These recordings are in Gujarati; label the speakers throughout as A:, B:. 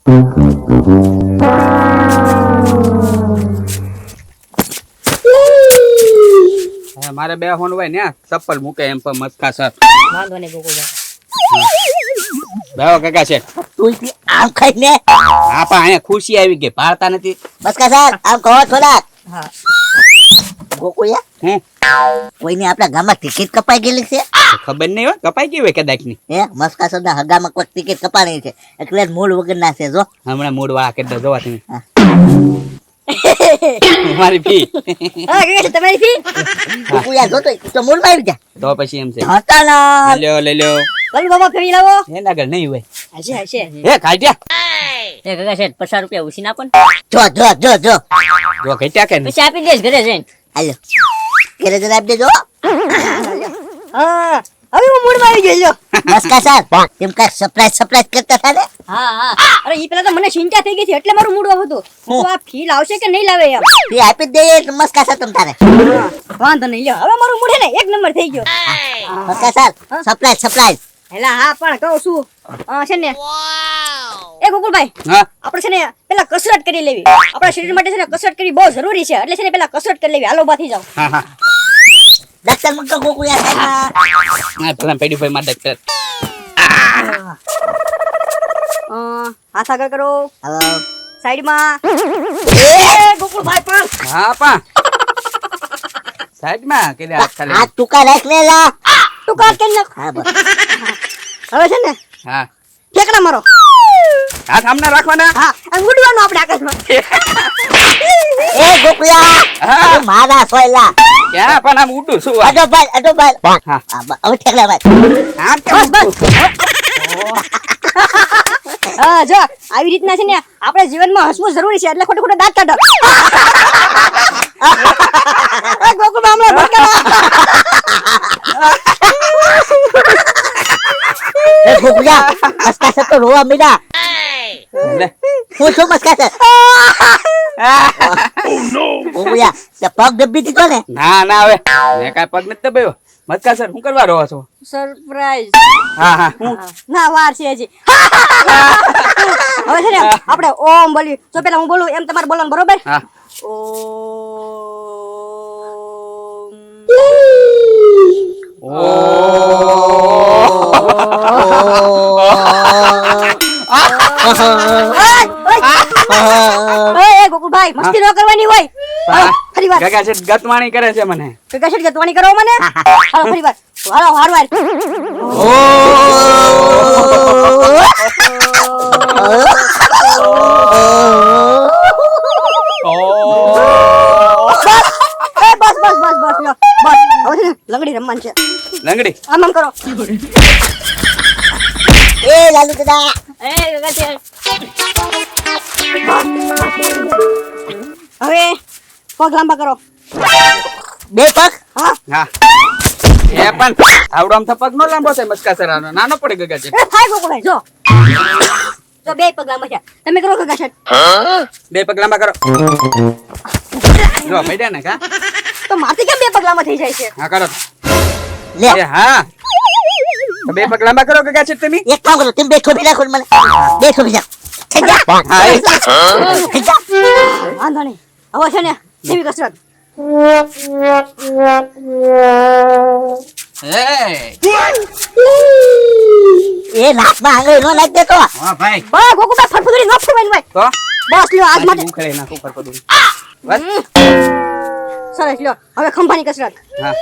A: મારે બે ફોન હોય ને ચપ્પલ મૂકે એમ પર મસ્કા સર
B: વાંધો નહીં ગોકુલભાઈ.
A: બેહો કાકા છે
C: તું આમ ખાઈને
A: હા પણ અહીંયા ખુશી આવી ગઈ પાડતા નથી
C: બસ કા સર આમ કહો થોડાક
B: હા
C: ગોકુળિયા
A: હે
C: કોઈને આપણા ગામમાં ટિકિટ કપાઈ ગયેલી છે
A: ખબર નહીં હોય કપાઈ ગઈ હોય કદાચ ની
C: હે મસ્કા સરના હગામાં કોઈ ટિકિટ કપાણી છે એટલે જ મૂળ વગર ના છે જો
A: હમણાં મૂડ વાળા કેટલા જોવા તમે મારી ફી
B: હા કે તમારી ફી
C: ગોકુળિયા જો તો મૂળ માં આવી જા
A: તો પછી એમ છે
C: હતા ના
A: લ્યો લઈ લ્યો
B: કલ બાબા ફરી લાવો
A: એના આગળ નહીં હોય
B: હશે હશે
A: હે કાઢ્યા
B: એ કાકા છે 50 રૂપિયા ઉછી ના પણ
C: જો
A: જો ઘટ્યા કે નહીં
B: પછી આપી દેશ ઘરે જઈને.
C: હાલો ઘરે જરા આપી દેજો
B: હા હવે હું મૂડ માં આવી ગયો લ્યો.
C: મસ્કા સર તેમ કાંઈક સરપ્રાઈઝ કરતા હતા ને
B: હા અરે ઈ પેલા તો મને ચિંતા થઈ ગઈ છે એટલે મારું મૂડ ઓફ હતું તો આ ફી લાવશે કે નહીં લાવે એમ.
C: તે આપી જ દઈએ મસ્કા સર તમ તારે
B: વાંધો નહીં લ્યો હવે મારું મૂડ હે ને એક નંબર થઈ ગયો.
C: મસ્કા સર સરપ્રાઈઝ
B: હેલા હા પણ કહું છું છે ને એ ગોકુલભાઈ
A: હા
B: આપણે છે ને પેલા કસરત કરી લેવી આપણા શરીર માટે છે ને કસરત કરવી બહુ જરૂરી છે એટલે છે ને પેલા કસરત કરી લેવી હાલો ઉભા થઈ જાઓ.
A: હા હા
C: ડોક્ટર મુક્કો ગોકુળિયા સાહેબ
A: હા પેલા પેડી ભાઈ માં ડોક્ટર
B: હાથ આગળ કરો
C: હલો
B: સાઈડમાં એ ગોકુલભાઈ પણ
A: હા પા સાઈડ માં કે હાથ ખાલી
C: હાથ ટૂંકા રાખ ને લા
B: તું કાટ કરી નાખ.
C: હા બસ
B: હવે છે ને
A: હા
B: ઠેકડા મારો
A: હાથ આમના રાખવાના
B: હા અને ઉડવાનું આપણે આકાશમાં.
C: એ ગોકુળિયા
A: હા
C: તું મારા સોયલા
A: ક્યાં પણ આમ ઉડું શું આ?
C: અડો ભાઈ
A: હા
C: હવે ઠેકડા ભાઈ
A: આમ
B: બસ
A: કેમ
B: બસ હા જો આવી રીતના છે ને આપણે જીવનમાં હસવું જરૂરી છે એટલે ખોટું દાંત કાઢો. એ ગોકુલભાઈ હમણાં ભટકાવા.
C: એ ગોકુળિયા મસ્કા સર તો રોવા મીડા
A: લે.
C: હું છું મસ્કા સર ગોકુળિયા તે પગ દબી દીધો ને
A: ના ના હવે મેં કાંઈ પગ નથી દબાવ્યો મતકા સર શું કરવા રહો છો
B: સરપ્રાઈઝ.
A: હા હા હું
B: ના વાર છે હજી. હવે છે ને આપણે ઓમ બોલી જો પેલા હું બોલું એમ તમારે બોલવાનું બરોબર.
A: હા
B: એ ગોકુલભાઈ મસ્તી ન કરવાની હોય. હાલો, ફરી વાર
A: ગગા છે ગતવાણી કરે છે મને
B: કશેડ ગતવાણી કરો મને. હાલો ફરી વાર હાલો હારવાર. બસ બસ બસ બસ લ્યો બસ હવે છે ને લંગડી રમવાનું છે.
A: લંગડી
B: આમ આમ કરો.
C: એ લાલુ દાદા
B: એ ગગા છે. હવે પગ લાંબા કરો.
C: બે પગ
B: હા
A: હા એ પણ આવડો આમ તો પગ નો લાંબો થાય મસ્કા સર આનો નાનો પડે ગગા છે
B: એ થાય ગોકુલભાઈ જો જો બે પગ લાંબા છે તમે કરો ગગા છે
A: બે પગ લાંબા કરો જો પડ્યા ને કા
B: તો માથી કેમ બે પગ લાંબા થઈ જાય છે.
A: હા કરો
C: લે
A: એ હા તો બે પગ લાંબા કરો ગગા છે તમે
C: એક કામ કરો તમે બેઠો બી રાખો મને બેઠો બી થઈ જા
A: હા એ
C: થઈ જા
B: વાંધો નહીં હવે છે ને એવી કસરત.
A: એ
C: નાકમાં આંગળી નો નાખ દેતો
A: હા ભાઈ
B: બસ ગોકુલભાઈ ફરફરી ન ફરવાની ભાઈ.
A: તો
B: બસ લ્યો આજ માટે
A: ઉખડે નાખું પર પડું
B: સરસ લ્યો હવે ખંભાની કસરત.
A: હા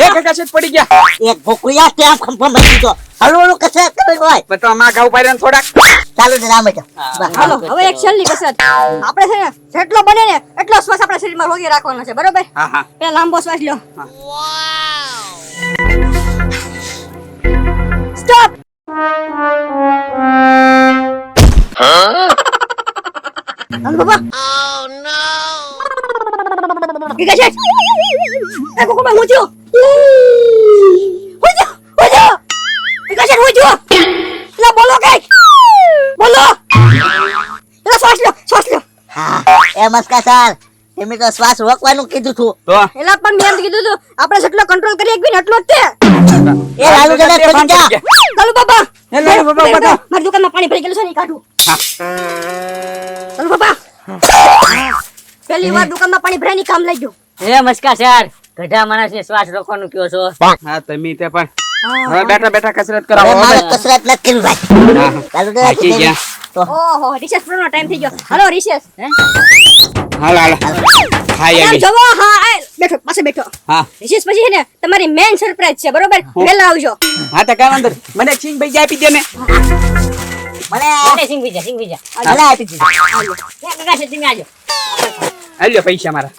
A: એ ગગા છે પડી ગયા
C: એક ભોકુયા ત્યાં ખંભો મરી દીધો હળવું કસરત કરવી હોય
A: પણ તો આમાં ઘઉં પાડ્યા થોડાક
C: ચાલો ને રામ બેટા
B: હાલો હવે એક છેલ્લી કસરત. આપણે છે ને જેટલો બને ને એટલો શ્વાસ આપણા શરીરમાં રોકી રાખવાનો છે બરોબર.
A: હા હા
B: પેલા લાંબો શ્વાસ લ્યો. સ્ટોપ. હાલ બાબા. ગગા છે. એ ગોકુલભાઈ હું છું. ગગા છે હું છું. લા બોલો કઈક બોલો. લા શ્વાસ લ્યો.
C: હા એ મસ્કા સર તમે તો શ્વાસ રોકવાનું કીધું છું.
A: તો
B: એલા પણ મેં એમ કીધું તું આપણે જેટલો કંટ્રોલ કરી એકબીને એટલો જ તે
C: એ લાલુ દાદા ખોલી જા.
B: ચાલુ બાબા
A: એ લાલુ બાબા, ઉભા થાઓ.
B: મારી દુકાનમાં પાણી ભરી ગયેલું છે ને ઈ કાઢું
A: હા.
B: ચાલુ બાબા પહેલી વાર દુકાનમાં પાણી ભરાય ની કામ લઈ ગયો
D: એ મસ્કા સર ગઢા માણસને શ્વાસ રોકવાનું કયો છો
A: હા તમે તે પણ હવે બેઠા બેઠા કસરત
C: હવે
A: કરાવો
C: મારે
A: હવે.
C: કસરત નથી કરવી ભાઈ.
A: હા.
C: લાલુ દાદા
A: થાકી ગયા.
C: તો
B: ઓહો રિસેસ નો ટાઈમ થઈ ગયો હાલો રિસેસ
A: હાલો હાલો ખાઈ
B: આમ
A: આવી.
B: જવો હા આ બેઠો પાસે બેઠો
A: હા
B: રિસેસ પછી છે ને તમારી મેન સરપ્રાઈઝ છે બરોબર વેલા આવજો
A: હા તો કાંઈ વાંધો નહીં. મને એક સિંગ ભાઈ આપી દે ને.
C: મને
D: સિંગ બીજા
C: ભલે આપી દીધું.
D: કાકા છે તમે આજો
A: હાલ્યો પૈસા મારા.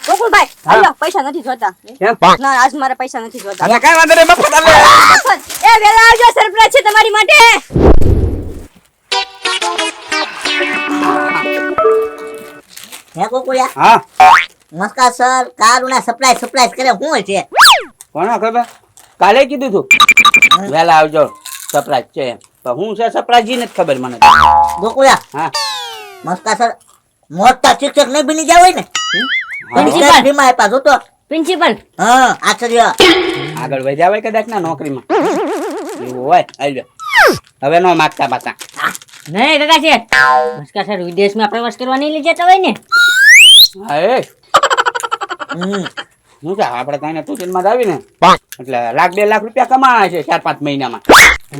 B: ગોકુલભાઈ હાલો પૈસા નથી જોતા
A: કેમ?
B: ના આજ મારા પૈસા નથી જોતા
A: હા તો કાંઈ વાંધો નહીં, મફત હાલે.
B: એ વેલા આવજો સરપ્રાઈઝ છે તમારી માટે
C: હે ગોકુળિયા
A: હા
C: નમસ્કાર સર કારુના સરપ્રાઈઝ કરે શું છે?
A: કોનો ખબર? કાલે કીધું તું વહેલા આવજો સરપ્રાઈઝ છે એમ. પણ હું છે સરપ્રાઈઝ ઈ નથી ખબર મને.
C: ગોકુળિયા
A: હા
C: નમસ્કાર સર મોટા શિક્ષક નહીં બની જાવ હોય ને
D: પ્રિન્સિપાલ.
C: ફ્રીમાં આપ્યા જો તો.
D: પ્રિન્સિપલ
C: હા આચાર્ય
A: આગળ વધ્યા હોય કદાચ ના નોકરીમાં એવું હોય. હાલ્યો હવે નો માગતા પાછા.
D: નહીં કાકા છે મસ્કા સર વિદેશમાં પ્રવાસ કરવા નહીં લઈ જતા હોય ને
A: હા એ
C: હમ
A: શું છે આપણે ત્યાં ટ્યુશનમાં જ આવીને એટલે લાખ 2 લાખ રૂપિયા કમાણા છે 4-5 મહિનામાં.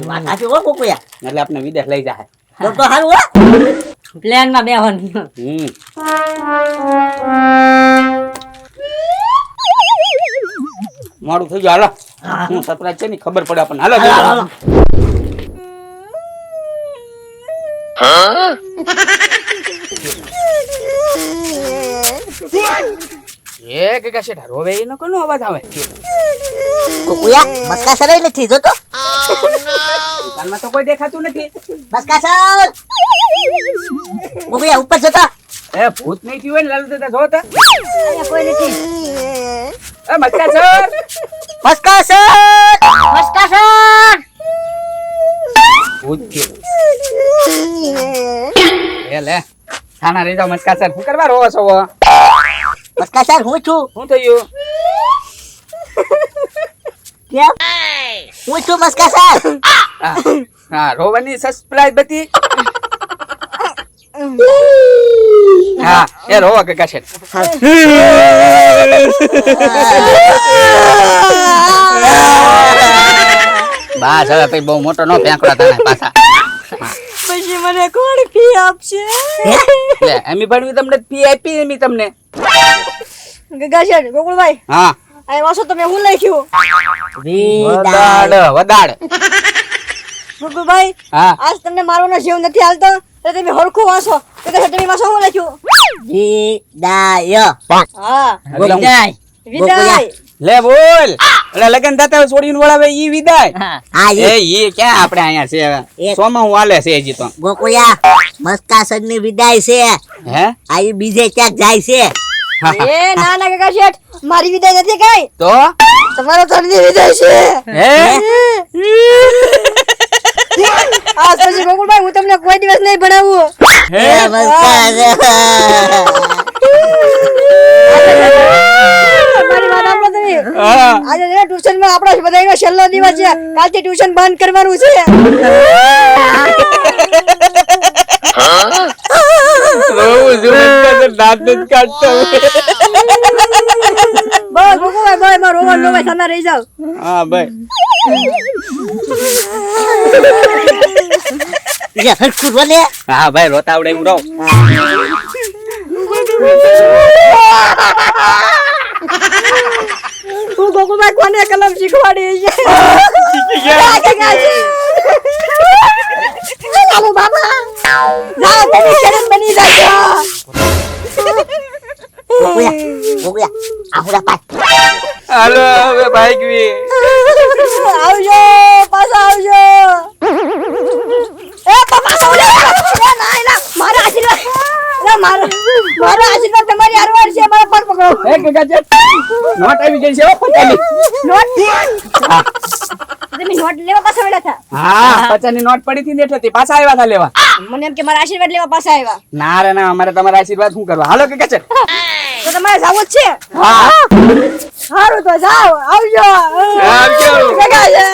C: વાત સાચી હો ગોકુળિયા.
A: એટલે આપણે વિદેશ લઈ જાય.
C: તો સારું હો.
D: પ્લેનમાં બેહવાનું
A: હમ મોડું થઈ ગયું. હાલો હું સરપ્રાઈઝ છે ને ખબર પડે આપણને. હાલો
C: હાલો, હાલો.
A: એ કે શેઠા રોવે એનો કોનો અવાજ આવે?
C: ગોકુળિયા મસ્કા સર નથી જો તો.
A: દુકાનમાં તો કોઈ દેખાતું નથી.
C: મસ્કા સર ગોકુળિયા ઉપર જતા.
A: એ ભૂત નહીં થયું હોય ને લાલુ દાદા જો તો.
B: અહીંયા કોઈ નથી
A: એ મસ્કા સર
C: મસ્કા સર
D: મસ્કા સર
A: ભૂત થયું. એ લે થાના રહી જાવ મસ્કા સર. શું કરવા રોવો છો?
C: મસ્કા સર હું છું.
A: શું થયું?
C: કેમ હું છું મસ્કા સર.
A: હા હા રોવાની સરપ્રાઈઝ બતી. હા એ રોવા કાકા શેઠ. બસ હવે પછી બહુ મોટો નો ફેંકડા તને પાછા.
B: પછી મને કોણ ફી આપશે
A: લે એમી ભણવી તમને ફી આપી એમી તમને.
B: ગગા શેઠ ગોકુળભાઈ
A: હા
B: આ વાસો તમે હું લખ્યું
A: વદાડ વદાડ.
B: ગોકુળભાઈ
A: હા
B: આજ તમને મારવાનો જીવ નથી હાલતો એટલે તમે હરખું વાંચો ગગા શેઠ તમે વાસો હું લખ્યું
C: વિદાય
B: હા
A: એટલે હું-
B: વિદાય
A: લે બોલ. એટલે લગન થતા છોડીને વળાવે ઈ વિદાય.
C: હા
A: એ ઈ ક્યાં આપણે અહીંયા છે હવે?
C: એ-
A: સોમાં હું હાલે છે હજી તો.
C: ગોકુળિયા મસ્કા સર ની વિદાય છે.
A: હે
C: આ ઈ બીજે ક્યાંક જાય છે.
B: એ ના ના ગગા શેઠ મારી વિદાય નથી કઈ
A: તો
B: તમારો તરની વિદાય છે
A: હે
B: આજ પછી ગોકુળભાઈ હું તમને કોઈ દિવસ નહીં ભણાવું
A: હે
C: એ મસ્કા સર.
B: મારી વાત સાંભળો તમે
A: હા.
B: આજે છે ને ટ્યુશનમાં આપણો બધાનો છેલ્લો દિવસ છે કાલથી ટ્યુશન બંધ કરવાનું છે
A: રોવું છું મસ્કા સર, દાંત નથી કાઢતો.
B: બસ ગોકુળભાઈ બસ મારો રોવા રોવા સામે રહી જાવ
A: હા ભાઈ
C: લે, હરખું બોલે.
A: હા ભાઈ રોતા આવડે એવું રહો.
B: તું ગોકુળભાઈ કોને કલમ શીખવાડી છે લાલુ બાબા જા તમે શરમ બની જાજો
C: ગોકુળિયા ગોકુળિયા આહુડા પાય.
A: હાલો હવે ભાગવી.
B: આવજો પાછા આવજો એ પપ્પા સૌલે એ ના ના મારા આશીર્વાદ ના મારા આશીર્વાદ તમારી હારવાર છે મારા પગ પકડો
A: હે કે ગાજે નોટ આવી ગઈ છે હો પોતાની.
B: નોટ
A: હા
B: તો તમે નોટ લેવા પાછા વળ્યા હતા.
E: હા 50 ની નોટ પડી હતી ને એટલે તે પાછા આવ્યા હતા લેવા.
B: મને એમ કે મારા આશીર્વાદ લેવા પાછા આવ્યા.
E: ના રે ના, અમારે તમારા આશીર્વાદ શું કરવા? હાલો કે છે?
B: તો તમારે જાવું જ છે.
E: હા
B: સારું તો જાઓ, આવજો.
E: આવજો.
B: ભેગા છે.